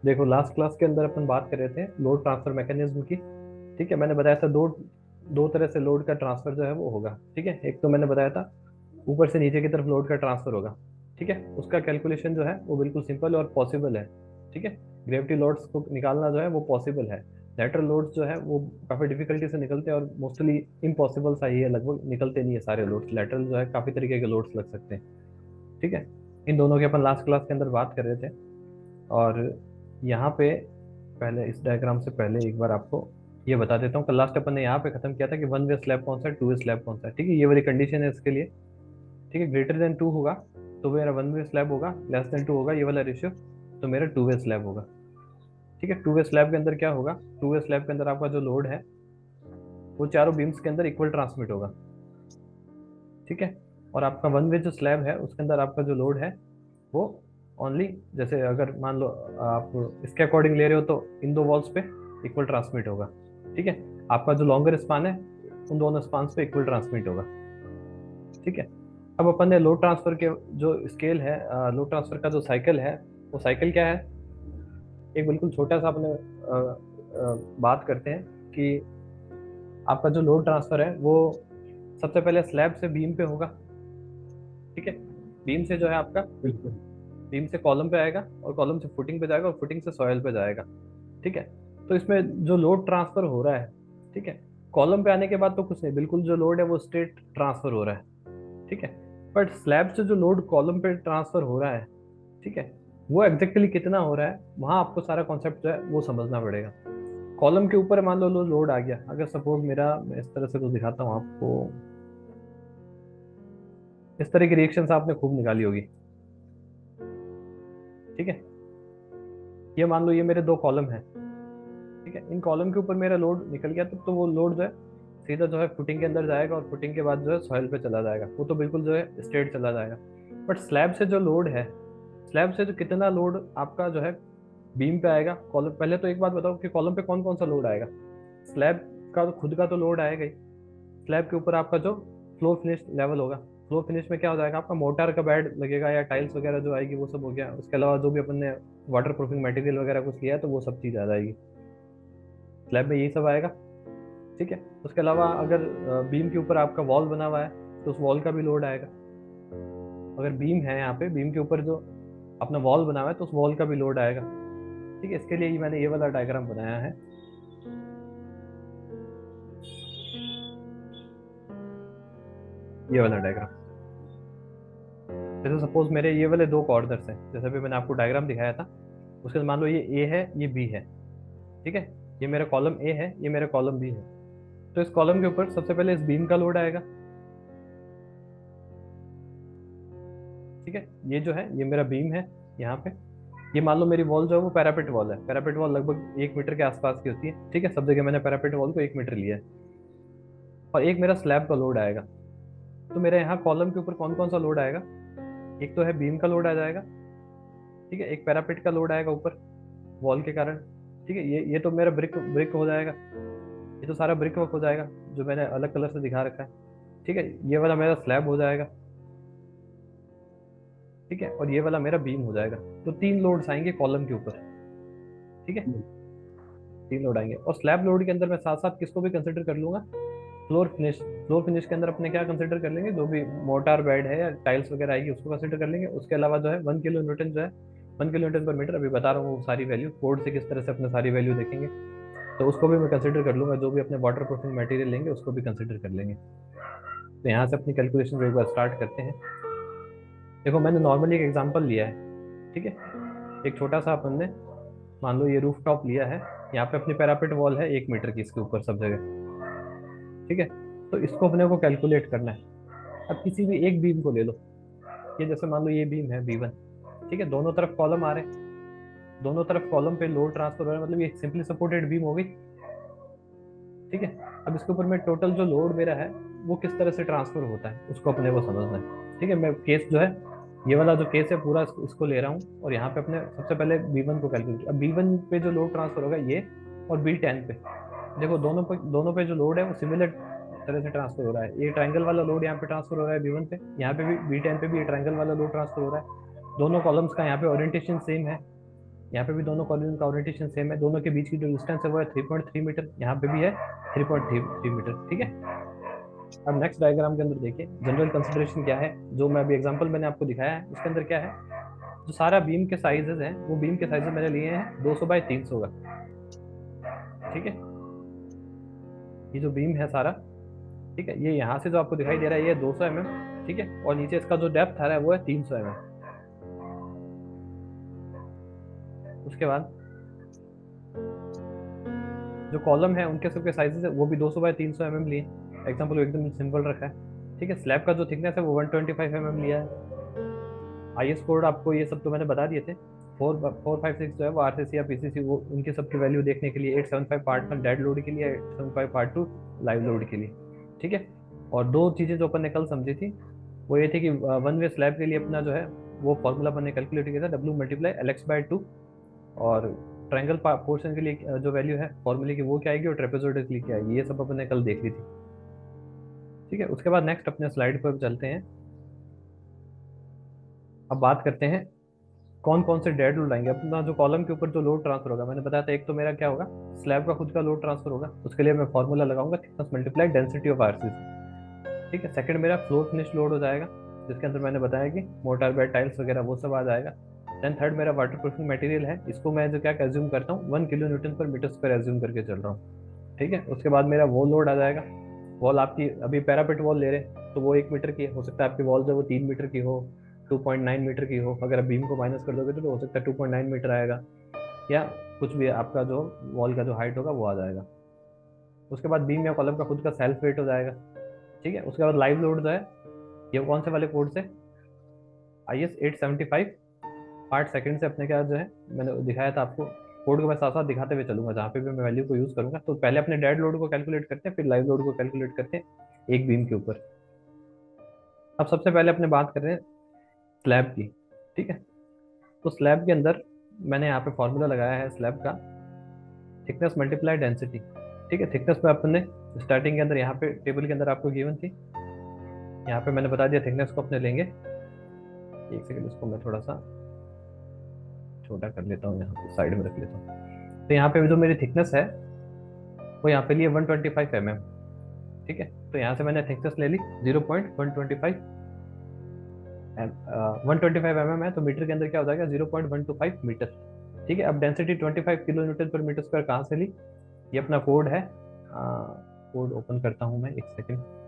देखो last class के अंदर अपन बात कर रहे थे लोड ट्रांसफर मैकेनिज्म की। ठीक है, मैंने बताया था दो दो तरह से लोड का ट्रांसफर जो है वो होगा। ठीक है, एक तो मैंने बताया था ऊपर से नीचे की तरफ लोड का ट्रांसफर होगा। ठीक है, उसका कैलकुलेशन जो है वो बिल्कुल सिंपल और पॉसिबल है। ठीक है, ग्रेविटी लोड्स को निकालना जो है वो पॉसिबल है। लेटरल लोड्स जो है वो काफ़ी डिफिकल्टी से निकलते हैं और मोस्टली इम्पॉसिबल सा ही है, लगभग निकलते नहीं है सारे लोड्स। लेटरल जो है काफ़ी तरीके के लोड्स लग सकते हैं। ठीक है, इन दोनों की अपन लास्ट क्लास के अंदर बात कर रहे थे। और यहाँ पे पहले इस डायग्राम से पहले एक बार आपको ये बता देता हूँ, कल लास्ट अपन ने यहाँ पे खत्म किया था कि वन वे स्लैब कौन सा है, टू वे स्लैब कौन सा है। ठीक है, ये वाली कंडीशन है इसके लिए। ठीक है, ग्रेटर देन टू होगा तो मेरा वन वे स्लैब होगा, लेस देन टू होगा ये वाला रेशियो तो मेरा टू वे स्लैब होगा। ठीक है, टू वे स्लैब के अंदर क्या होगा, टू वे स्लैब के अंदर आपका जो लोड है वो चारों बीम्स के अंदर इक्वल ट्रांसमिट होगा। ठीक है, और आपका वन वे जो स्लैब है उसके अंदर आपका जो लोड है वो ओनली, जैसे अगर मान लो आप इसके अकॉर्डिंग ले रहे हो तो इन दो वॉल्स पे इक्वल ट्रांसमिट होगा। ठीक है, आपका जो लॉन्गर स्पान है उन दोनों स्पान पे इक्वल ट्रांसमिट होगा। ठीक है, अब अपन ने लोड ट्रांसफर के जो स्केल है, लोड ट्रांसफर का जो साइकिल है वो साइकिल क्या है, एक बिल्कुल छोटा सा अपने बात करते हैं कि आपका जो लोड ट्रांसफर है वो सबसे पहले स्लैब से बीम पे होगा। ठीक है, बीम से जो है आपका बिल्कुल। बीम से कॉलम पे आएगा और कॉलम से फुटिंग पे जाएगा और फुटिंग से सॉइल पे जाएगा। ठीक है, तो इसमें जो लोड ट्रांसफर हो रहा है, ठीक है, कॉलम पे आने के बाद तो कुछ नहीं, बिल्कुल जो लोड है वो स्ट्रेट ट्रांसफर हो रहा है। ठीक है, बट स्लैब से जो लोड कॉलम पे ट्रांसफर हो रहा है, ठीक है, वो एग्जैक्टली कितना हो रहा है वहां आपको सारा कॉन्सेप्ट जो है वो समझना पड़ेगा। कॉलम के ऊपर मान लो लोड आ गया, अगर सपोज मेरा, मैं इस तरह से कुछ दिखाता हूँ आपको। इस तरह की रिएक्शन आपने खूब निकाली होगी। ठीक है, ये मान लो ये मेरे दो कॉलम है। ठीक है, इन कॉलम के ऊपर मेरा लोड निकल गया तो वो लोड जो है सीधा जो है फुटिंग के अंदर जाएगा और फुटिंग के बाद जो है सॉइल पे चला जाएगा, वो तो बिल्कुल जो है स्ट्रेट चला जाएगा। बट स्लैब से जो लोड है, स्लैब से जो कितना लोड आपका जो है बीम पे आएगा, कॉलम, पहले तो एक बात बताओ कि कॉलम पे कौन कौन सा लोड आएगा। स्लैब का तो खुद का तो लोड आएगा ही। स्लैब के ऊपर आपका जो फ्लोर फिनिश लेवल होगा, फ्लोर फिनिश में क्या हो जाएगा, आपका मोर्टार का बेड लगेगा या टाइल्स वगैरह जो आएगी वो सब हो गया। उसके अलावा जो भी अपन ने वाटर प्रूफिंग मटेरियल वगैरह कुछ लिया है तो वो सब चीज़ आ जाएगी, स्लैब में यही सब आएगा। ठीक है, उसके अलावा अगर बीम के ऊपर आपका वॉल बना हुआ है तो उस वॉल का भी लोड आएगा। अगर बीम है यहाँ पे, बीम के ऊपर जो अपना वॉल बना हुआ है तो उस वॉल का भी लोड आएगा। ठीक है, इसके लिए ही मैंने ये वाला डायग्राम बनाया है। ये वाला डायग्राम, जैसे सपोज मेरे ये वाले दो कॉर्नर्स हैं, जैसे भी मैंने आपको डायग्राम दिखाया था, उसके बाद मान लो ये ए है ये बी है। ठीक है, ये मेरा कॉलम ए है ये मेरा कॉलम बी है। तो इस कॉलम के ऊपर सबसे पहले इस बीम का लोड आएगा। ठीक है, ये जो है ये मेरा बीम है यहाँ पे। ये मान लो मेरी वॉल जो है वो पैरापेट वॉल है, पैरापेट वॉल लगभग 1 मीटर के आसपास की होती है। ठीक है, सब जगह मैंने पैरापेट वॉल को 1 मीटर लिया है। और एक मेरा स्लैब का लोड आएगा। तो मेरे यहाँ कॉलम के ऊपर कौन कौन सा लोड आएगा, एक तो है बीम का लोड आ जाएगा। ठीक है, एक पैरापेट का लोड आएगा ऊपर वॉल के कारण। ठीक है, ये तो मेरा ब्रिक ब्रिक हो जाएगा, ये तो सारा ब्रिक वर्क हो जाएगा जो मैंने अलग कलर से दिखा रखा है। ठीक है, ये वाला मेरा स्लैब हो जाएगा। ठीक है, और ये वाला मेरा बीम हो जाएगा। तो तीन लोड्स आएंगे कॉलम के ऊपर। ठीक है, तीन लोड आएंगे। और स्लैब लोड के अंदर मैं साथ साथ किसको भी कंसिडर कर लूंगा, फ्लोर फिनिश। फ्लोर फिनिश के अंदर अपने क्या कंसिडर कर लेंगे, जो भी मोर्टार बेड है या टाइल्स वगैरह आएगी उसको कंसिडर कर लेंगे। उसके अलावा जो है 1 किलो न्यूटन जो है, 1 किलो न्यूटन पर मीटर, अभी बता रहा हूँ वो सारी वैल्यू कोड से किस तरह से अपने सारी वैल्यू देखेंगे, तो उसको भी मैं कंसिडर कर लूंगा। जो भी अपने वाटर प्रूफिंग मटेरियल लेंगे उसको भी कंसिडर कर लेंगे। तो यहाँ से अपनी कैलकुलेशन को एक बार स्टार्ट करते हैं। देखो मैंने नॉर्मली एक एग्जांपल लिया है। ठीक है, एक छोटा सा अपन ने, मान लो ये रूफ टॉप लिया है, यहाँ पे अपनी पैरापेट वॉल है 1 मीटर की इसके ऊपर सब जगह। ठीक है, तो इसको अपने को कैलकुलेट करना है। अब किसी भी एक बीम को ले लो, ये जैसे मान लो ये बीम है B1। ठीक है, दोनों तरफ कॉलम आ रहे हैं, दोनों तरफ कॉलम पे लोड ट्रांसफर हो रहा है, मतलब ये सिंपली सपोर्टेड बीम हो गई। ठीक है, अब इसके ऊपर में टोटल जो लोड मेरा है वो किस तरह से ट्रांसफर होता है उसको अपने को समझना है। ठीक है, मैं केस जो है ये वाला जो केस है पूरा इसको ले रहा हूँ और यहाँ पे अपने सबसे पहले B1 को कैलकुलेट। अब B1 पे जो लोड ट्रांसफर होगा ये, और B10 पे, देखो दोनों पे जो लोड है वो सिमिलर तरह से ट्रांसफर हो रहा है। ये ट्रायंगल वाला लोड यहाँ पे ट्रांसफर हो रहा है B1 पे, यहाँ पे भी B10 पे भी ये ट्रायंगल वाला लोड ट्रांसफर हो रहा है। दोनों कॉलम्स का यहाँ पे ओरिएंटेशन सेम है। यहाँ पे भी दोनों कॉलम का ओरिएंटेशन सेम है, दोनों के बीच की जो डिस्टेंस है वो है 3.3 मीटर, यहाँ पे भी है 3.3 मीटर। ठीक है, अब नेक्स्ट डायग्राम के अंदर देखिए जनरल कंसिडरेशन क्या है, जो मैं अभी एग्जांपल मैंने आपको दिखाया है उसके अंदर क्या है, जो सारा बीम के साइजेस हैं वो बीम के साइजेस मैंने लिए हैं 200 बाई 300 का। ठीक है, ये जो बीम है सारा, ठीक है, ये यहाँ से जो आपको दिखाई दे रहा है ये 200 mm, ठीक है, और नीचे इसका जो डेप्थ आ रहा है वो है 300 mm। उसके बाद जो कॉलम है उनके सबके साइजेस है वो भी 200 बाई 300 mm लिए, एग्जाम्पल एकदम सिंपल रखा है। ठीक है, स्लैब का जो थिकनेस है वो 125 mm लिया है। IS कोड आपको ये सब तो मैंने बता दिए थे। 456 जो है वो RCC या PCC, वो उनकी सबकी वैल्यू देखने के लिए 875 पार्ट 1 डेड लोड के लिए, 875 पार्ट 2 लाइव लोड के लिए। ठीक है, और दो चीज़ें जो अपन ने कल समझी थी वो ये थी कि वन वे स्लैब के लिए अपना जो है वो फॉर्मूला अपन ने कैलकुलेट किया था W मल्टीप्लाई LX/2, और ट्रायंगल पोर्शन के लिए जो वैल्यू है फॉर्मूले की वो क्या आएगी और ट्रेपेजोइडल के लिए क्या आएगी, ये सब अपन ने कल देख ली थी। ठीक है, उसके बाद नेक्स्ट अपने स्लाइड पर चलते हैं। अब बात करते हैं कौन कौन से डेड लोड आएंगे। अपना जो कॉलम के ऊपर जो लोड ट्रांसफर होगा मैंने बताया था, एक तो मेरा क्या होगा, स्लैब का खुद का लोड ट्रांसफर होगा, उसके लिए मैं फॉर्मूला लगाऊंगा thickness multiply density of RCC। ठीक है, सेकंड मेरा फ्लोर फिनिश लोड हो जाएगा, जिसके अंदर मैंने बताया कि मोटार बेड टाइल्स वगैरह वो सब आ जाएगा। देन थर्ड मेरा वाटर प्रूफिंग मटेरियल है, इसको मैं जो क्या एज्यूम करता हूँ 1 kN/m² एज्यूम करके चल रहा हूँ। ठीक है, उसके बाद मेरा वॉल लोड आ जाएगा। वॉल आपकी अभी पैरापेट वॉल ले रहे हैं तो वो 1 मीटर की है, हो सकता है आपकी वॉल जो वो 3 मीटर की हो, 2.9 मीटर की हो, अगर आप बीम को माइनस कर दोगे तो हो सकता है 2.9 मीटर आएगा, या कुछ भी आपका जो वॉल का जो हाइट होगा वो आ जाएगा। उसके बाद बीम या कॉलम का खुद का सेल्फ वेट हो जाएगा। ठीक है, उसके बाद लाइव लोड जो है ये कौन से वाले कोड से, IS 875 पार्ट सेकंड से अपने क्या जो है मैंने दिखाया था आपको। कोड को मैं साथ साथ दिखाते हुए चलूंगा जहाँ पे भी मैं वैल्यू को यूज करूंगा। तो पहले अपने डेड लोड को कैलकुलेट करते हैं, फिर लाइव लोड को कैलकुलेट करते हैं एक बीम के ऊपर। अब सबसे पहले अपने बात कर रहे हैं स्लैब की। ठीक है, तो स्लैब के अंदर मैंने यहाँ पे फॉर्मूला लगाया है स्लैब का, थिकनेस मल्टीप्लाई डेंसिटी। ठीक है, थिकनेस में अपने स्टार्टिंग के अंदर यहाँ पे टेबल के अंदर आपको गिवन थी, यहाँ पे मैंने बता दिया थिकनेस को अपने लेंगे। एक सेकंड, इसको मैं थोड़ा सा छोटा कर लेता हूँ, यहाँ पे साइड में रख लेता हूँ। तो यहाँ पे जो मेरी थिकनेस है वो यहाँ पे लिए 125 mm। ठीक है, तो यहाँ से मैंने थिकनेस ले ली 0.125 125 mm है, तो मीटर के अंदर क्या हो जाएगा 0.125 मीटर। ठीक है, अब डेंसिटी 25 kN/m² कहाँ से ली, ये अपना कोड है, कोड ओपन करता हूँ मैं, एक सेकंड।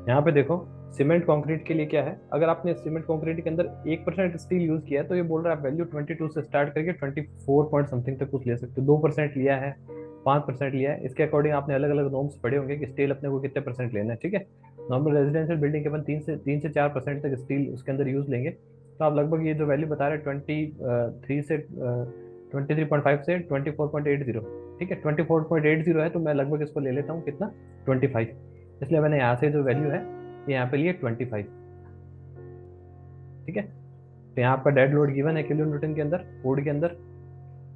यहाँ पे देखो सीमेंट कंक्रीट के लिए क्या है, अगर आपने सीमेंट कंक्रीट के अंदर 1% स्टील यूज किया है तो ये बोल रहा है आप वैल्यू 22 से स्टार्ट करके 24 पॉइंट समथिंग तक कुछ ले सकते हो। 2% लिया है, 5% लिया है, इसके अकॉर्डिंग आपने अलग अलग नॉर्म्स पढ़े होंगे कि स्टील अपने को कितने परसेंट लेना है। ठीक है, नॉर्मल रेजिडेंशियल बिल्डिंग के अपन 3 से 4% तक स्टील उसके अंदर यूज लेंगे, तो आप लगभग ये जो वैल्यू बता रहे हैं 23 से 24.80। ठीक है, 24.80 है, तो मैं लगभग इसको ले लेता हूँ कितना 25, इसलिए मैंने यहाँ से जो वैल्यू है ये यहाँ पे लिए 25। ठीक है, तो यहाँ आपका डेड लोड गिवन है किलो न्यूटन के अंदर, कोड के अंदर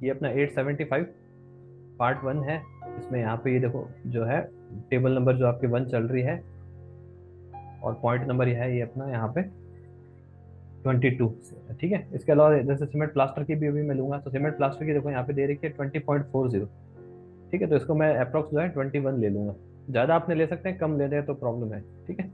ये अपना 875 पार्ट 1 है। इसमें यहाँ पे ये देखो जो है टेबल नंबर जो आपके 1 चल रही है, और पॉइंट नंबर ये है ये अपना यहाँ पे 22। ठीक है, इसके अलावा जैसे सीमेंट प्लास्टर की भी अभी मैं लूंगा, तो सीमेंट प्लास्टर की देखो यहाँ पे दे रखी है 20.40। ठीक है, तो इसको मैं अप्रोक्स जो है 21 ले लूंगा, ज़्यादा आपने ले सकते हैं, कम ले रहे हैं तो प्रॉब्लम है। ठीक है,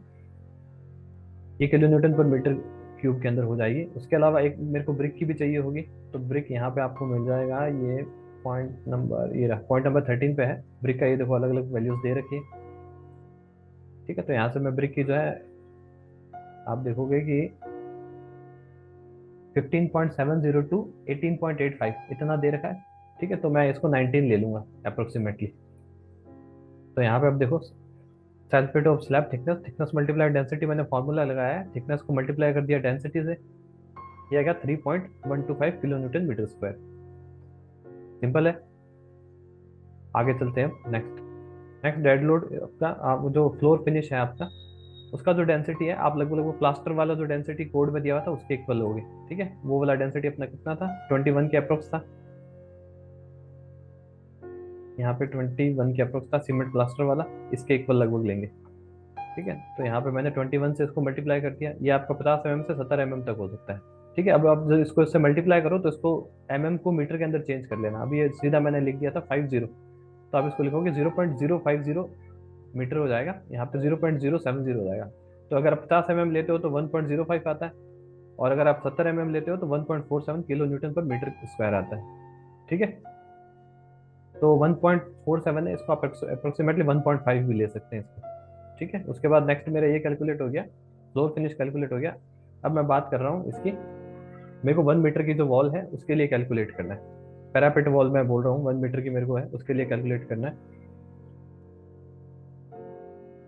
ये kN/m³ के अंदर हो जाएगी। उसके अलावा एक मेरे को ब्रिक की भी चाहिए होगी, तो ब्रिक यहाँ पे आपको मिल जाएगा, ये पॉइंट नंबर ये रहा, पॉइंट नंबर 13 पे है ब्रिक का, ये देखो अलग अलग वैल्यूज दे रखी है। ठीक है, तो यहाँ से मैं ब्रिक की जो है आप देखोगे कि 15.70 टू 18.85 इतना दे रखा है। ठीक है, तो मैं इसको 19 ले लूंगा अप्रोक्सीमेटली। तो यहाँ पे आप देखो self weight of slab thickness, thickness multiply density, मैंने फॉर्मूला लगाया है, थिकनेस को मल्टीप्लाई कर दिया डेंसिटी से, ये आएगा 3.125 kN/m²। सिंपल है, आगे चलते हैं नेक्स्ट। नेक्स्ट डेड लोड का जो फ्लोर फिनिश है आपका, उसका जो डेंसिटी है आप लगभग लगभग प्लास्टर वाला जो डेंसिटी कोड में दिया हुआ था उसके इक्वल होगी। ठीक है, वो वाला डेंसिटी अपना कितना था, 21 के अप्रोक्स था। यहाँ पे 21 के अप्रोक्स था सीमेंट प्लास्टर वाला, इसके इक्वल लगभग लेंगे। ठीक है, तो यहाँ पे मैंने 21 से इसको मल्टीप्लाई कर दिया, ये आपका 50 mm से 70 mm तक हो सकता है। ठीक है, अब आप जब इसको इससे मल्टीप्लाई करो तो इसको को मीटर के अंदर चेंज कर लेना। अभी ये सीधा मैंने लिख दिया था 50, तो आप इसको लिखोगे 0.050 मीटर हो जाएगा, यहाँ पे 0.070 हो जाएगा। तो अगर आप 50 mm लेते हो तो 1.05 आता है, और अगर आप 70 mm लेते हो तो 1.47 किलो न्यूटन पर मीटर स्क्वायर आता है। ठीक है, तो 1.47 है, इसको आप अप्रोक्सीमेटली 1.5 भी ले सकते हैं इसको। ठीक है, उसके बाद नेक्स्ट मेरा ये कैलकुलेट हो गया, फ्लोर फिनिश कैलकुलेट हो गया। अब मैं बात कर रहा हूँ इसकी, मेरे को 1 मीटर की जो वॉल है उसके लिए कैलकुलेट करना है। पैरापेट वॉल मैं बोल रहा हूँ 1 मीटर की मेरे को है, उसके लिए कैलकुलेट करना है।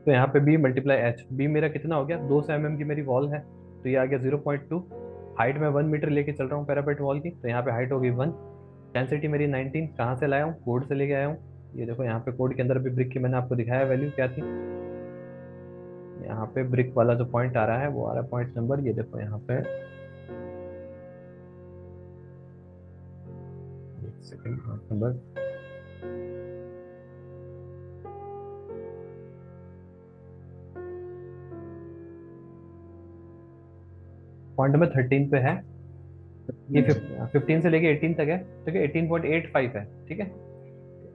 तो यहाँ पे बी मल्टीप्लाई एच, बी मेरा कितना हो गया, 200 mm की मेरी वॉल है, तो ये आ गया 0.2। हाइट में 1 मीटर लेके चल रहा हूँ पैरापेट वॉल की, तो यहाँ पे हाइट होगी 1। डेंसिटी मेरी 19, कहाँ से लाया हूँ, कोड से लेके आया हूँ। ये देखो यहाँ पे कोड के अंदर भी ब्रिक की मैंने आपको दिखाया वैल्यू क्या थी। यहाँ पे ब्रिक वाला जो पॉइंट आ रहा है वो आ रहा है पॉइंट नंबर, ये देखो यहाँ पे, एक second, point number point number 13 पे है। ये 15 से लेके 18 तक है, ठीक है, 18.85 है। ठीक है,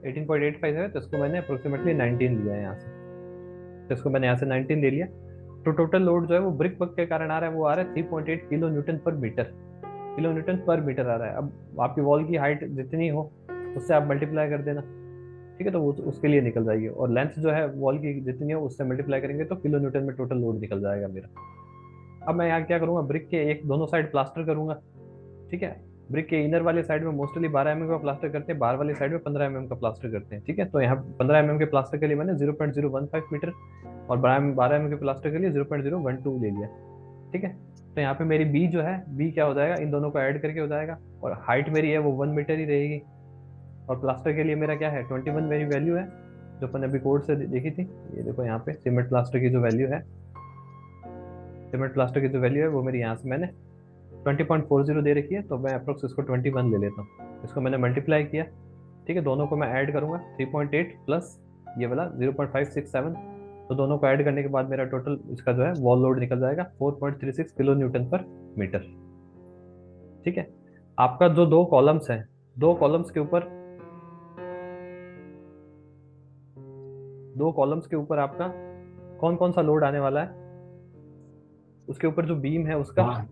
18.85 है, तो इसको मैंने अप्रोक्सीमेटली 19 लिया है यहाँ से, तो इसको मैंने यहाँ से 19 ले लिया। तो टोटल लोड जो है वो ब्रिक वर्क के कारण आ रहा है, वो आ रहा है 3.8 किलो न्यूटन पर मीटर, किलो न्यूटन पर मीटर आ रहा है। अब आपकी वॉल की हाइट जितनी हो उससे आप मल्टीप्लाई कर देना। ठीक है, तो वो उसके लिए निकल जाएगी, और लेंथ जो है वॉल की जितनी हो उससे मल्टीप्लाई करेंगे तो किलो न्यूटन में टोटल लोड निकल जाएगा मेरा। अब मैं यहाँ क्या करूँगा, ब्रिक के एक दोनों साइड प्लास्टर करूंगा। ठीक है, ब्रिक के इनर वाले साइड में मोस्टली 12 mm का प्लास्टर करते हैं, बाहर वाली साइड में 15 mm का प्लास्टर करते हैं। ठीक है, तो यहाँ 15 mm के प्लास्टर के लिए मैंने 0.015 मीटर, और 12 mm के प्लास्टर के लिए 0.012 ले लिया। ठीक है, तो यहाँ पे मेरी बी जो है, बी क्या हो जाएगा, इन दोनों को ऐड करके हो जाएगा, और हाइट मेरी है वो 1 मीटर ही रहेगी। और प्लास्टर के लिए मेरा क्या है, 21 मेरी वैल्यू है, जो अपन अभी कोड से देखी थी। ये देखो यहाँ पे सीमेंट प्लास्टर की जो वैल्यू है, सीमेंट प्लास्टर की जो वैल्यू है वो मेरी यहाँ से मैंने 20.40 दे रखी है, तो मैं अप्रोक्स इसको 21 ले लेता हूँ। इसको मैंने मल्टीप्लाई किया। ठीक है, दोनों को मैं ऐड करूंगा, 3.8 प्लस ये वाला 0.567, तो दोनों को ऐड करने के बाद मेरा टोटल इसका जो है वॉल लोड निकल जाएगा 4.36 किलो न्यूटन पर मीटर। ठीक है, आपका जो दो कॉलम्स हैं, दो कॉलम्स के ऊपर, दो कॉलम्स के ऊपर आपका कौन कौन सा लोड आने वाला है, उसके ऊपर जो बीम है उसका, हाँ।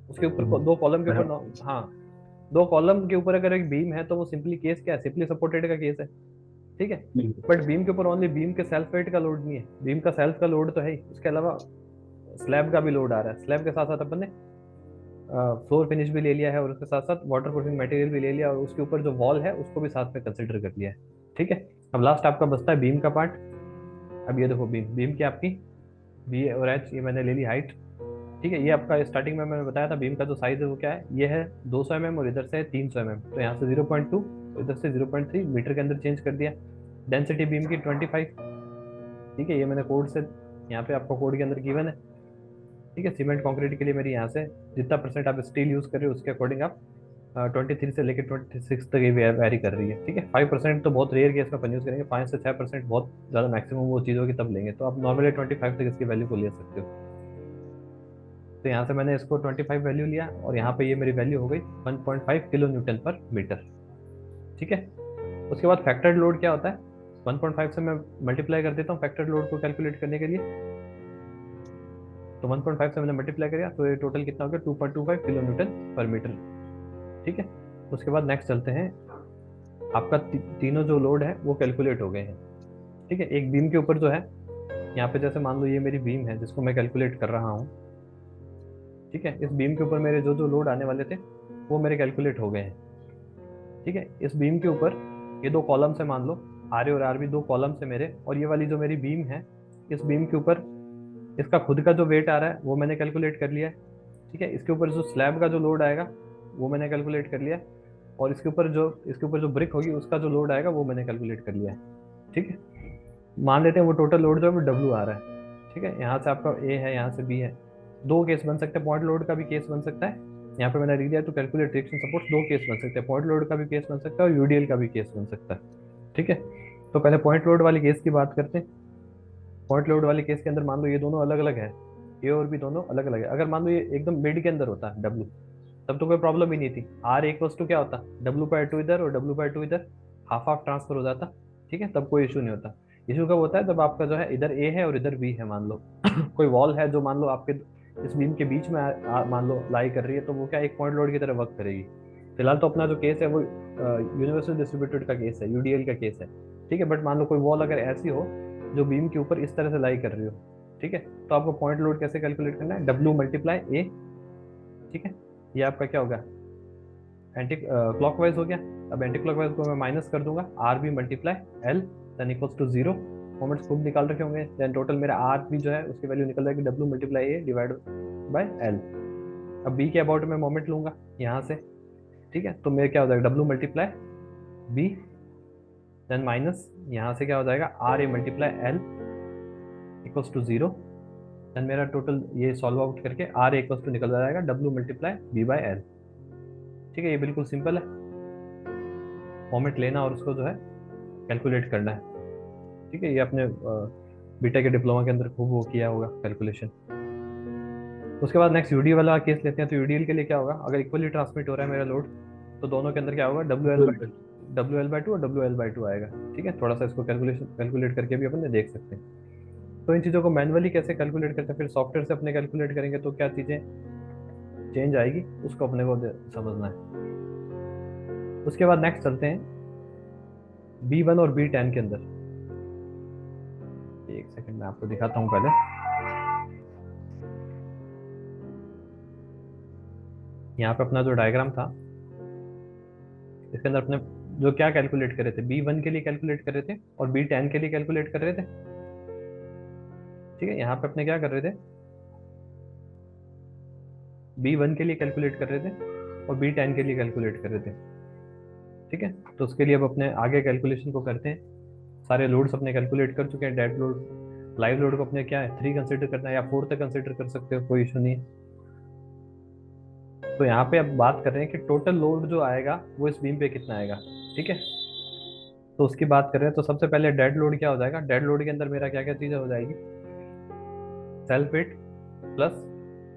उसके ऊपर दो कॉलम के ऊपर बराबर। हाँ, दो कॉलम के ऊपर अगर एक बीम है तो वो सिंपली केस क्या है, सिंपली सपोर्टेड का केस है। ठीक है, बिल्कुल। बट बीम के ऊपर ओनली बीम के सेल्फ वेट का लोड नहीं है, बीम का सेल्फ का लोड तो है ही, उसके अलावा स्लैब का भी लोड आ रहा है। स्लैब के साथ साथ अपन ने फ्लोर फिनिश भी ले लिया है, और उसके साथ साथ वाटर प्रूफिंग मटेरियल भी ले लिया, और उसके ऊपर जो वॉल है उसको भी साथ में कंसिडर कर लिया है। ठीक है, अब लास्ट आपका बचता है बीम का पार्ट। अब ये देखो बीम, बीम की आपकी बी और एच ये मैंने ले ली हाइट। ठीक है, ये आपका स्टार्टिंग में मैंने बताया था बीम का जो साइज है वो क्या है, ये है 200 mm, और इधर से है 300 mm, तो यहाँ से 0.2, इधर से 0.3 मीटर के अंदर चेंज कर दिया। डेंसिटी बीम की 25। ठीक है, ये मैंने कोड से, यहाँ पे आपको कोड के अंदर गिवन है। ठीक है, सीमेंट कंक्रीट के लिए मेरी यहाँ से जितना परसेंट आप स्टील यूज कर रहे हो उसके अकॉर्डिंग आप 23 से लेकर 26 तक ये वेरी कर रही है। ठीक है, 5% तो बहुत रेयर केस में अपन यूज करेंगे, 5 से 6% बहुत ज़्यादा मैक्सिमम वो चीज़ों की तब लेंगे, तो आप नॉर्मली 25 तक इसकी वैल्यू को ले सकते हो। तो यहाँ से मैंने इसको 25 वैल्यू लिया, और यहाँ पे ये मेरी वैल्यू हो गई 1.5 किलो न्यूटन पर मीटर। ठीक है, उसके बाद फैक्टर्ड लोड क्या होता है, 1.5 से मैं मल्टीप्लाई कर देता हूँ फैक्टर्ड लोड को कैलकुलेट करने के लिए। तो 1.5 से मैंने मल्टीप्लाई किया, तो ये टोटल कितना हो गया, 2.25 किलो न्यूटन पर मीटर। ठीक है, उसके बाद नेक्स्ट चलते हैं, आपका तीनों जो लोड है वो कैलकुलेट हो गए हैं। ठीक है, एक बीम के ऊपर जो है, यहाँ पे जैसे मान लो ये मेरी बीम है जिसको मैं कैलकुलेट कर रहा हूँ। ठीक है, इस बीम के ऊपर मेरे जो जो लोड आने वाले थे वो मेरे कैलकुलेट हो गए हैं। ठीक है, इस बीम के ऊपर ये दो कॉलम से मान लो, आर ए और आर बी दो कॉलम से मेरे, और ये वाली जो मेरी बीम है, इस बीम के ऊपर इसका खुद का जो वेट आ रहा है वो मैंने कैलकुलेट कर लिया है। ठीक है, इसके ऊपर जो स्लैब का जो लोड आएगा वो मैंने कैलकुलेट कर लिया है, और इसके ऊपर जो ब्रिक होगी उसका जो लोड आएगा वो मैंने कैलकुलेट कर लिया है। ठीक है, मान लेते हैं वो टोटल लोड जो है वो डब्ल्यू आ रहा है। ठीक है, यहाँ से आपका ए है, यहाँ से बी है, दो केस बन सकते हैं, पॉइंट लोड का भी केस बन सकता है, यहाँ पे मैंने लिख दिया, तो कैलकुलेट ट्रैक्शन सपोर्ट दो केस बन सकते हैं, पॉइंट लोड का भी केस बन सकता है और यूडीएल का भी केस बन सकता है। ठीक है, तो पहले पॉइंट लोड वाले केस की बात करते हैं। पॉइंट लोड वाले केस के अंदर मान लो ये दोनों अलग अलग है, ए और बी दोनों अलग अलग है, अगर मान लो ये एकदम मिड के अंदर होता डब्ल्यू, तब तो कोई प्रॉब्लम ही नहीं थी, आर इक्वल्स टू क्या होता, W/2 इधर और W/2 इधर, हाफ हाफ ट्रांसफर हो जाता। ठीक है, तब कोई इशू नहीं होता। इशू कब होता है, जब आपका जो है इधर ए है और इधर बी है, मान लो कोई वॉल है जो मान लो आपके इस बीम के बीच में मान लो लाई कर रही है, तो वो क्या एक पॉइंट लोड की तरह वर्क करेगी। फिलहाल तो अपना जो केस है वो यूनिवर्सल डिस्ट्रीब्यूटेड का केस है, यूडीएल का केस है। ठीक है, बट मान लो कोई वॉल अगर ऐसी हो जो बीम के ऊपर इस तरह से लाई कर रही हो, ठीक है, तो आपको पॉइंट लोड कैसे कैलकुलेट करना है, W × A। ठीक है, ये आपका क्या होगा, एंटी क्लॉकवाइज हो गया। अब एंटी क्लॉकवाइज को मैं माइनस कर दूंगा, R B multiply L then equals to zero. Moments खुद निकाल रखे होंगे, देन टोटल मेरा आर बी जो है उसकी वैल्यू निकल जाएगी W × A divide by L. अब बी के अबाउट में मोमेंट लूंगा यहाँ से। ठीक है, तो मेरा क्या हो जाएगा, W × B देन माइनस यहाँ से क्या हो जाएगा, RA × L equals to zero. Then मेरा टोटल ये सॉल्व आउट करके RA इक्वल्स टू निकल जाएगा W × B/L। ठीक है, ये बिल्कुल सिंपल है, मोमेंट लेना और उसको जो है कैलकुलेट करना है। ठीक है, ये अपने बीटा के डिप्लोमा के अंदर खूब वो किया होगा कैलकुलेशन। उसके बाद नेक्स्ट यूडी वाला केस लेते हैं। तो यूडीएल के लिए क्या होगा, अगर इक्वली ट्रांसमिट हो रहा है मेरा लोड, तो दोनों के अंदर क्या होगा, WL/2 और WL/2 आएगा। ठीक है, थोड़ा सा इसको कैलकुलेट करके भी अपन देख सकते हैं। तो इन चीज़ों को मैनुअली कैसे कैलकुलेट करते हैं, फिर सॉफ्टवेयर से अपने कैलकुलेट करेंगे तो क्या चीज़ें चेंज आएगी, उसको अपने को समझना है। उसके बाद नेक्स्ट चलते हैं B1 और B10 के अंदर। एक सेकंड में आपको दिखाता हूँ पहले। यहाँ पे अपना जो डायग्राम था, इसके अंदर अपने जो क्या कैलकुलेट कर रहे थे, B1 के लिए कैलकुलेट कर रहे थे और B10 के लिए कैलकुलेट कर रहे थे। ठीक है, यहाँ पे अपने क्या कर रहे थे, B1 के लिए कैलकुलेट कर रहे थे और B10 के लिए कैलकुलेट कर रहे थे। ठीक है, तो उसके लिए अब अपने आगे कैलकुलेशन को करते हैं। सारे लोड्स अपने कैलकुलेट कर चुके हैं, डेड लोड लाइव लोड को अपने क्या है 3 कंसिडर करना है या 4 तक कंसिडर कर सकते हो, कोई इशू नहीं है। तो यहाँ पे अब बात कर रहे हैं कि टोटल लोड जो आएगा वो इस बीम पे कितना आएगा। ठीक है, तो उसकी बात कर रहे हैं। तो सबसे पहले डेड लोड क्या हो जाएगा, डेड लोड के अंदर मेरा क्या क्या चीज़ें हो जाएगी, सेल्फ वेट प्लस,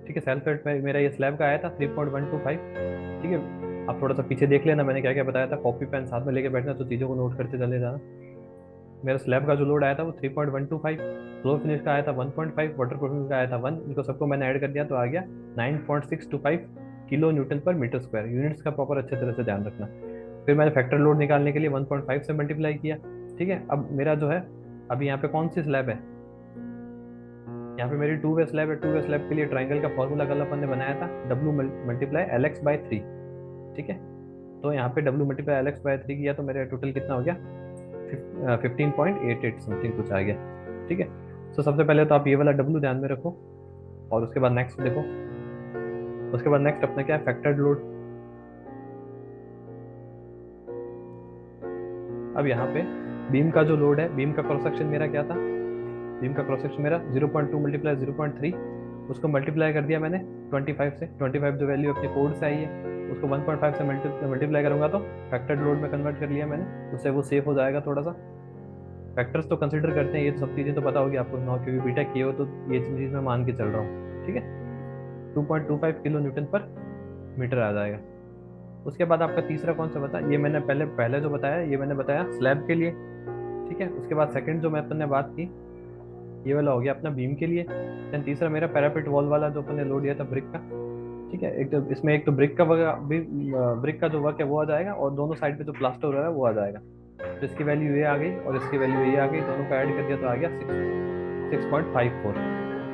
ठीक है, सेल्फ वेट में मेरा ये स्लैब का आया था 3.125। ठीक है, आप थोड़ा सा पीछे देख लेना, मैंने क्या क्या बताया था, कॉपी पेन साथ में लेके बैठना तो चीज़ों को नोट करते चले जाना। मेरा स्लैब का जो लोड आया था वो 3.125, फ्लो फिनिश का आया था 1.5, वाटर प्रूफिंग का आया था 1, इनको सबको मैंने ऐड कर दिया तो आ गया 9.625 किलो न्यूटन पर मीटर स्क्वायर। यूनिट्स का प्रॉपर अच्छे तरह से ध्यान रखना। फिर मैंने फैक्टर लोड निकालने के लिए 1.5 से मल्टीप्लाई किया। ठीक है, अब मेरा जो है, अभी यहाँ पे कौन सी स्लैब है, यहाँ पे मेरी 2 वे स्लैब है। 2 वे स्लैब के लिए ट्राइंगल का फॉर्मूला कल अपन ने बनाया था, W × LX/3। ठीक है, तो यहाँ पे W × LX/3 किया तो मेरा टोटल कितना हो गया, 15.88 समथिंग कुछ आ गया। ठीक है, तो सबसे पहले तो आप ये वाला W ध्यान में रखो और उसके बाद नेक्स्ट देखो। उसके बाद नेक्स्ट अपना क्या है, फैक्टर्ड लोड। अब यहाँ पे बीम का जो लोड है, बीम का क्रॉस सेक्शन मेरा क्या था, बीम का क्रॉस सेक्शन मेरा 0.2 × 0.3, उसको मल्टीप्लाई कर दिया मैंने 25 से। 25 जो वैल्यू अपने कोड से आई है उसको 1.5 से मल्टीप्लाई करूंगा तो फैक्टर्ड लोड में कन्वर्ट कर लिया मैंने, उससे वो सेफ हो जाएगा थोड़ा सा। फैक्टर्स तो कंसिडर करते हैं, ये तो सब चीज़ें तो पता होगी आपको ना, क्योंकि बीटा किए हो तो ये चीज़ मैं मान के चल रहा हूँ। ठीक है, 2.25 किलो न्यूटन पर मीटर आ जाएगा। उसके बाद आपका तीसरा कौन सा बता, ये मैंने पहले पहले जो बताया ये मैंने बताया स्लैब के लिए। ठीक है, उसके बाद सेकंड जो मैं अपन ने बात की ये वाला हो गया अपना बीम के लिए। देन तीसरा मेरा पैरापेट वॉल वाला जो अपन ने लोड दिया था ब्रिक का। ठीक है, एक तो इसमें एक तो ब्रिक का ब्रिक का जो वर्क है वो आ जाएगा और दोनों साइड पे जो प्लास्टर हो रहा है वो आ जाएगा। तो इसकी वैल्यू ये आ गई और इसकी वैल्यू ये आ गई, दोनों का ऐड कर दिया तो आ गया 6.54।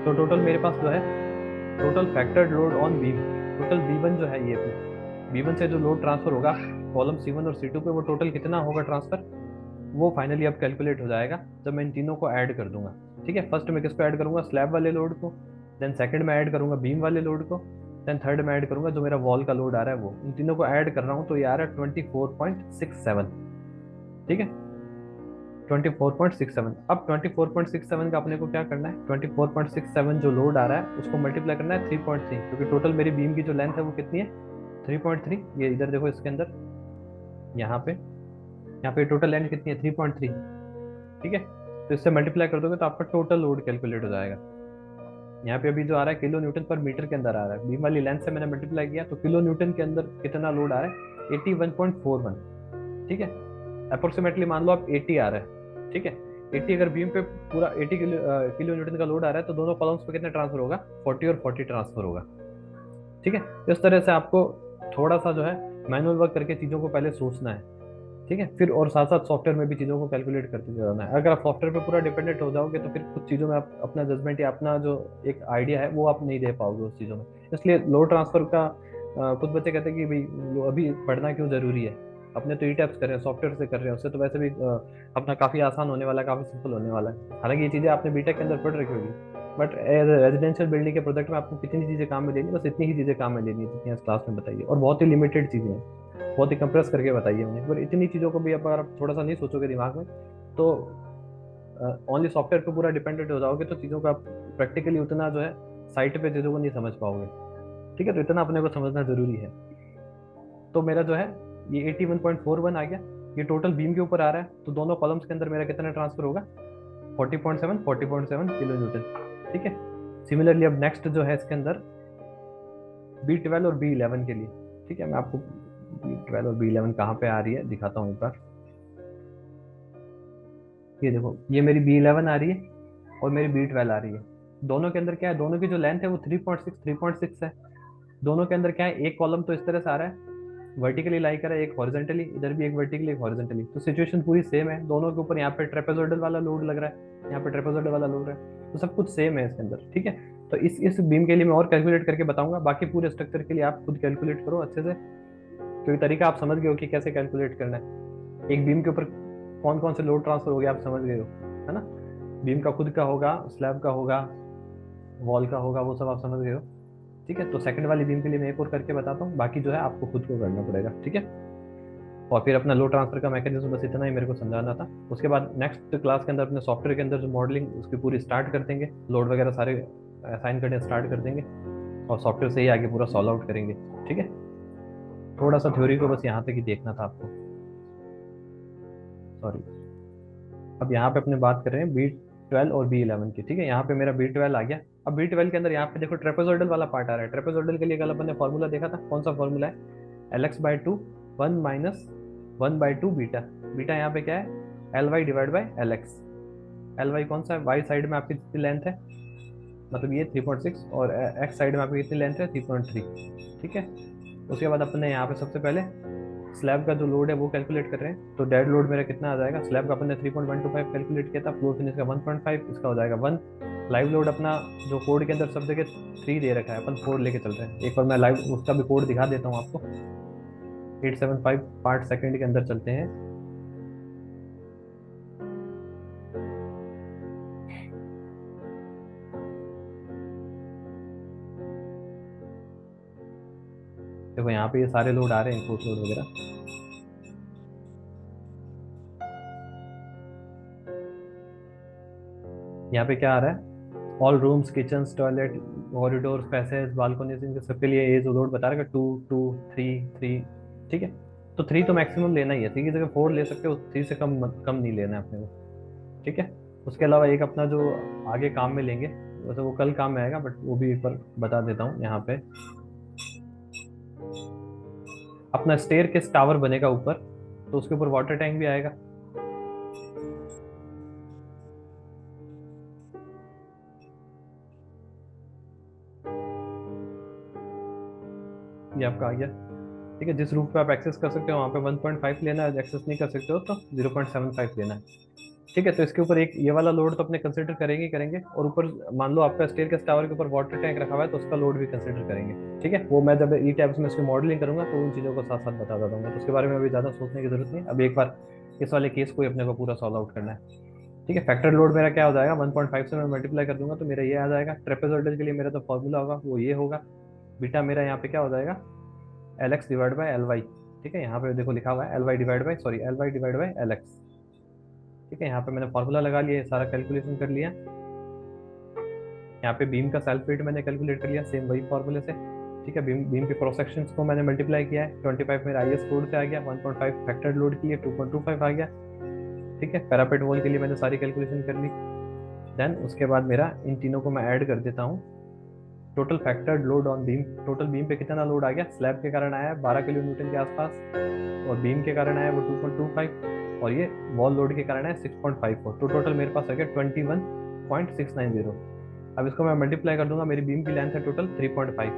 तो टोटल मेरे पास जो है total factored load on beam, total B1 जो है ये B1 से जो लोड ट्रांसफर होगा कॉलम C1 और C2 पे, वो टोटल कितना होगा ट्रांसफर, वो फाइनली अब कैलकुलेट हो जाएगा जब मैं इन तीनों को ऐड कर दूंगा। ठीक है, फर्स्ट में किसको ऐड करूंगा, स्लैब वाले लोड को, देन सेकंड में ऐड करूंगा बीम वाले लोड को, देन थर्ड में ऐड करूंगा जो मेरा वॉल का लोड आ रहा है वो। इन तीनों को ऐड कर रहा हूँ तो ये आ रहा है 24.67। ठीक है, 24.67। अब 24.67 का अपने को क्या करना है, 24.67 जो लोड आ रहा है उसको मल्टीप्लाई करना है 3.3, क्योंकि टोटल मेरी बीम की जो लेंथ है वो कितनी है, 3.3। ये इधर देखो इसके अंदर, यहाँ पे टोटल लेंथ कितनी है, 3.3। ठीक है, तो इससे मल्टीप्लाई कर दोगे तो आपका टोटल लोड कैलकुलेट हो जाएगा। यहाँ पे अभी जो आ रहा है किलो न्यूटन पर मीटर के अंदर आ रहा है, बीम वाली लेंथ से मैंने मल्टीप्लाई किया तो किलो न्यूटन के अंदर कितना लोड आ रहा है, 81.41। ठीक है, अप्रोक्सीमेटली मान लो आप 80 आ रहा है। ठीक है, 80 अगर बीम पे पूरा 80 किलो न्यूटन का लोड आ रहा है तो दोनों कॉलम्स पे कितना ट्रांसफर होगा, 40 और 40 ट्रांसफर होगा। ठीक है, इस तरह से आपको थोड़ा सा जो है मैनुअल वर्क करके चीज़ों को पहले सोचना है। ठीक है, फिर और साथ साथ सॉफ्टवेयर में भी चीज़ों को कैलकुलेट करते जाना है। अगर आप सॉफ्टवेयर पे पूरा डिपेंडेंट हो जाओगे तो फिर कुछ चीज़ों में आप अपना जजमेंट या अपना जो एक आइडिया है वो आप नहीं दे पाओगे उस चीज़ों में। इसलिए लोड ट्रांसफर का कुछ बच्चे कहते हैं कि भाई अभी पढ़ना क्यों ज़रूरी है, अपने तो ई टैप्स कर रहे हैं, सॉफ्टवेयर से कर रहे हैं, उससे तो वैसे भी अपना काफ़ी आसान होने वाला है, काफ़ी सिंपल होने वाला है। हालांकि ये चीज़ें आपने बीटेक के अंदर पढ़ रखी होगी, बट एज रेजिडेंशियल बिल्डिंग के प्रोजेक्ट में आपको कितनी चीज़ें काम में लेनी है, बस इतनी ही चीज़ें काम में लेनी है जितनी इस क्लास में बताइए, और बहुत ही लिमिटेड चीज़ें हैं, बहुत ही कंप्रेस करके बताइए मैंने। पर इतनी चीज़ों को भी अगर आप थोड़ा सा नहीं सोचोगे दिमाग में तो ओनली सॉफ्टवेयर पे पूरा डिपेंडेंट हो जाओगे तो चीज़ों का प्रैक्टिकली उतना जो है साइट पे चीज़ों को नहीं समझ पाओगे। ठीक है, तो इतना अपने को समझना जरूरी है। तो मेरा जो है ये 81.41 आ गया, ये टोटल बीम के ऊपर आ रहा है, तो दोनों कॉलम्स के अंदर मेरा कितना ट्रांसफर होगा, 40.7 किलो न्यूटन। ठीक है, सिमिलरली अब नेक्स्ट जो है इसके अंदर B12 और B11 के लिए। ठीक है, मैं आपको B12 और B11 कहाँ पे आ रही है दिखाता हूँ एक बार। ये देखो, ये मेरी B11 आ रही है और मेरी B12 आ रही है। दोनों के अंदर क्या है, दोनों की जो लेंथ है वो 3.6 है। दोनों के अंदर क्या है, एक कॉलम तो इस तरह से आ रहा है, वर्टिकली लाई कर रहा है, एक हॉरिजेंटली, इधर भी एक वर्टिकली एक हॉरिजेंटली, तो सिचुएशन पूरी सेम है दोनों के ऊपर। यहाँ पे ट्रेपेजोइडल वाला लोड लग रहा है, यहाँ पे ट्रेपेजोइडल वाला लोड है, तो सब कुछ सेम है इसके अंदर। ठीक है, तो इस बीम के लिए मैं और कैलकुलेट करके बताऊंगा, बाकी पूरे स्ट्रक्चर के लिए आप खुद कैलकुलेट करो अच्छे से, क्योंकि तरीका आप समझ गए हो कि कैसे कैलकुलेट करना है। एक बीम के ऊपर कौन कौन से लोड ट्रांसफर हो गया आप समझ गए हो, है ना। बीम का खुद का होगा, स्लैब का होगा, वॉल का होगा, वो सब आप समझ गए हो। ठीक है, तो सेकंड वाली बीम के लिए मैं एक और करके बताता हूँ, बाकी जो है आपको खुद को करना पड़ेगा। ठीक है, और फिर अपना लोड ट्रांसफर का मैकेनिज्म बस इतना ही मेरे को समझाना था। उसके बाद नेक्स्ट क्लास के अंदर अपने सॉफ्टवेयर के अंदर जो मॉडलिंग उसकी पूरी स्टार्ट कर देंगे, लोड वगैरह सारे असाइन करने स्टार्ट कर देंगे, और सॉफ्टवेयर से ही आगे पूरा सॉल्व आउट करेंगे। ठीक है, थोड़ा सा थ्योरी को बस यहाँ तक ही देखना था आपको, सॉरी। अब यहाँ पे अपने बात कर रहे हैं B12 और B11 की। ठीक है, यहाँ पे मेरा B12 आ गया। अब B12 के अंदर यहाँ पे देखो ट्रेपेजोइडल वाला पार्ट आ रहा है। ट्रेपेजोइडल के लिए कल अपन ने फॉर्मूला देखा था, कौन सा फॉर्मूला है, LX/2 1 माइनस 1/2 बीटा। बीटा यहाँ पे क्या है, LY divide by LX। LY कौन सा है, Y साइड में आपकी कितनी लेंथ है, मतलब ये 3.6, और X साइड में आपकी कितनी लेंथ है, 3.3। ठीक है, उसके बाद अपने यहाँ पे सबसे पहले स्लैब का जो लोड है वो कैलकुलेट कर रहे हैं, तो डेड लोड मेरा कितना आ जाएगा, स्लैब का अपन ने 3.125 कैलकुलेट किया था, फ्लोर फिनिश का 1.5, इसका हो जाएगा 1। लाइव लोड अपना जो कोड के अंदर सब जगह 3 दे रखा है, अपन 4 लेके चल रहे हैं। एक बार मैं लाइव उसका भी कोड दिखा देता हूँ आपको, 875 पार्ट सेकंड के अंदर चलते हैं। देखो यहाँ पे ये सारे लोड आ रहे हैं, इनपुट लोड वगैरह। यहाँ पे क्या आ रहा है, all rooms, kitchen, toilet, corridor, passage, balconies, इनके सबके लिए ये जो लोड बता रहा है 2 2 3 3। ठीक है, तो 3 तो मैक्सिमम लेना ही है, 3 की जगह 4 ले सकते हो, 3 से कम कम नहीं लेना है अपने को। ठीक है, उसके अलावा एक अपना जो आगे काम में लेंगे, वैसे वो कल काम में आएगा, बट वो भी एक बार बता देता हूँ यहाँ पे। अपना स्टेयर केस टावर बनेगा ऊपर, तो उसके ऊपर वाटर टैंक भी आएगा। ये आपका आ गया। ठीक है, जिस रूफ पे आप एक्सेस कर सकते हो वहाँ पे 1.5 लेना है, एक्सेस नहीं कर सकते हो तो 0.75 लेना है। ठीक है, तो इसके ऊपर एक ये वाला लोड तो अपने कंसिडर करेंगे ही करेंगे, और ऊपर मान लो आपका स्टेयर के टावर के ऊपर वाटर टैंक रखा हुआ है तो उसका लोड भी कंसिडर करेंगे। ठीक है, वो मैं जब ई टैब्स में इसकी मॉडलिंग करूंगा तो उन चीज़ों को साथ साथ बता दूंगा, तो उसके बारे में अभी ज़्यादा सोचने की जरूरत नहीं। अब एक बार इस वाले केस को ही अपने को पूरा सॉल्व आउट करना है। ठीक है, फैक्टर लोड मेरा क्या हो जाएगा, 1.5 से मैं मल्टीप्लाई कर दूंगा तो मेरा ये आ जाएगा। ट्रेपेजोइडल के लिए मेरा जो फॉर्मूला होगा वो ये होगा, बीटा मेरा यहाँ पे क्या हो जाएगा, LX डिवाइड बाई LY। ठीक है, यहाँ पे देखो लिखा हुआ है LY divide by, sorry, LY divide by LX। ठीक है, यहाँ पे मैंने फार्मूला लगा लिया, सारा कैलकुलेशन कर लिया। यहाँ पे बीम का सेल्फ वेट मैंने कैलकुलेट कर लिया सेम वही फॉर्मूले से। ठीक है, बीम बीम के क्रॉस सेक्शंस को मैंने मल्टीप्लाई किया है, 25 मेरा आईएस कोड से आ गया, 1.5 फैक्टर्ड लोड के लिए 2.25 आ गया। ठीक है, पैरापेट वॉल के लिए मैंने सारी कैलकुलेशन कर ली। देन उसके बाद मेरा इन तीनों को मैं ऐड कर देता हूँ। Total factored load on beam, total beam पे कितना लोड आ गया, स्लैब के कारण आया है 12 किलो न्यूटन के आसपास, और बीम के कारण आया वो 2.25, और ये वॉल लोड के कारण है 6.54। तो टोटल मेरे पास आ गया 21.690। अब इसको मैं मल्टीप्लाई कर दूंगा, मेरी बीम की लेंथ है टोटल 3.5,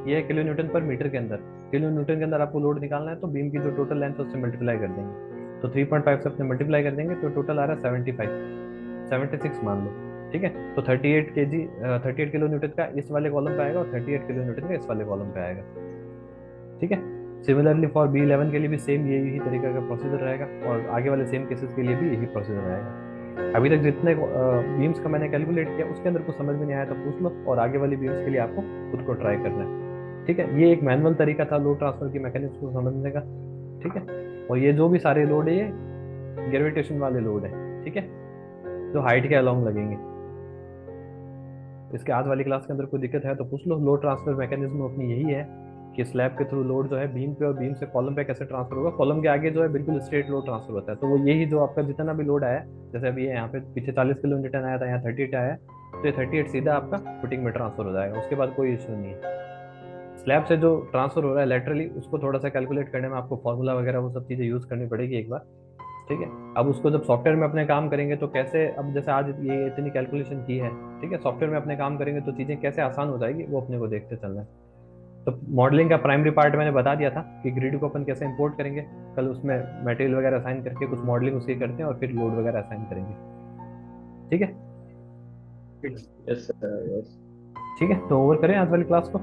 ये है किलो न्यूटन पर मीटर के अंदर। किलो न्यूटन के अंदर आपको लोड निकालना है तो बीम की जो टोटल लेंथ है उससे मल्टीप्लाई कर देंगे। तो 3.5 से अपने मल्टीप्लाई कर देंगे तो टोटल आ रहा है 76 मान लो। ठीक है, तो 38 के जी 38 किलो न्यूटन का इस वाले कॉलम पे आएगा और 38 किलो न्यूटन का इस वाले कॉलम पे आएगा। ठीक है, सिमिलरली फॉर B11 के लिए भी सेम यही तरीका का प्रोसीजर रहेगा, और आगे वाले सेम केसेस के लिए भी यही प्रोसीजर रहेगा। अभी तक जितने बीम्स का मैंने कैलकुलेट किया उसके अंदर कुछ समझ में नहीं आया तो पूछ लो, और आगे वाली बीम्स के लिए आपको खुद को ट्राई करना है। ठीक है, ये एक मैनुअल तरीका था लोड ट्रांसफर की मैकेनिज्म को समझने का। ठीक है, और ये जो भी सारे लोड है ये ग्रेविटेशन वाले लोड है। ठीक है, जो हाइट के अलोंग लगेंगे। इसके आज वाली क्लास के अंदर कोई दिक्कत है तो पूछ लो। लोड ट्रांसफर मैकेनिज्म अपनी यही है कि स्लैब के थ्रू लोड जो है बीम पे और बीम से कॉलम पे कैसे ट्रांसफर होगा, कॉलम के आगे जो है बिल्कुल स्ट्रेट लोड ट्रांसफर होता है। तो वो यही जो आपका जितना भी लोड आया, जैसे अभी यहाँ पे पीछे 40 किलो न्यूटन आया था, यहाँ 38 आया, तो ये 38 सीधा आपका फुटिंग में ट्रांसफर हो जाएगा, उसके बाद कोई इशू नहीं है। स्लैब से जो ट्रांसफर हो रहा है लेटरली, उसको थोड़ा सा कैलकुलेट करने में आपको फॉर्मूला वगैरह वो सब चीज़ें यूज़ करनी पड़ेगी एक बार। ठीक है, अब उसको जब सॉफ्टवेयर में अपने काम करेंगे तो कैसे, अब जैसे आज ये इतनी कैलकुलेशन की है, ठीक है, सॉफ्टवेयर में अपने काम करेंगे तो चीज़ें कैसे आसान हो जाएगी वो अपने को देखते चलना है। तो मॉडलिंग का प्राइमरी पार्ट मैंने बता दिया था कि ग्रिड को अपन कैसे इंपोर्ट करेंगे, कल उसमें मटेरियल वगैरह असाइन करके कुछ मॉडलिंग उसकी करते हैं और फिर लोड वगैरह असाइन करेंगे। ठीक है, यस सर, यस। ठीक है, तो ओवर करें आज वाली क्लास को।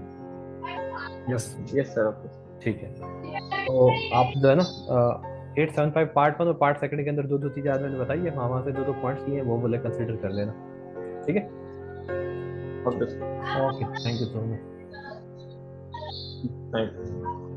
Yes yes sir. ठीक है, तो आप जो है ना 875 पार्ट 1 और पार्ट सेकंड के अंदर जो जो चीज़ें आज मैंने बताई है वहाँ से जो जो पॉइंट्स लिए हैं वो बोले कंसिडर कर लेना। ठीक है, okay sir, okay, thank you so much. Thank you.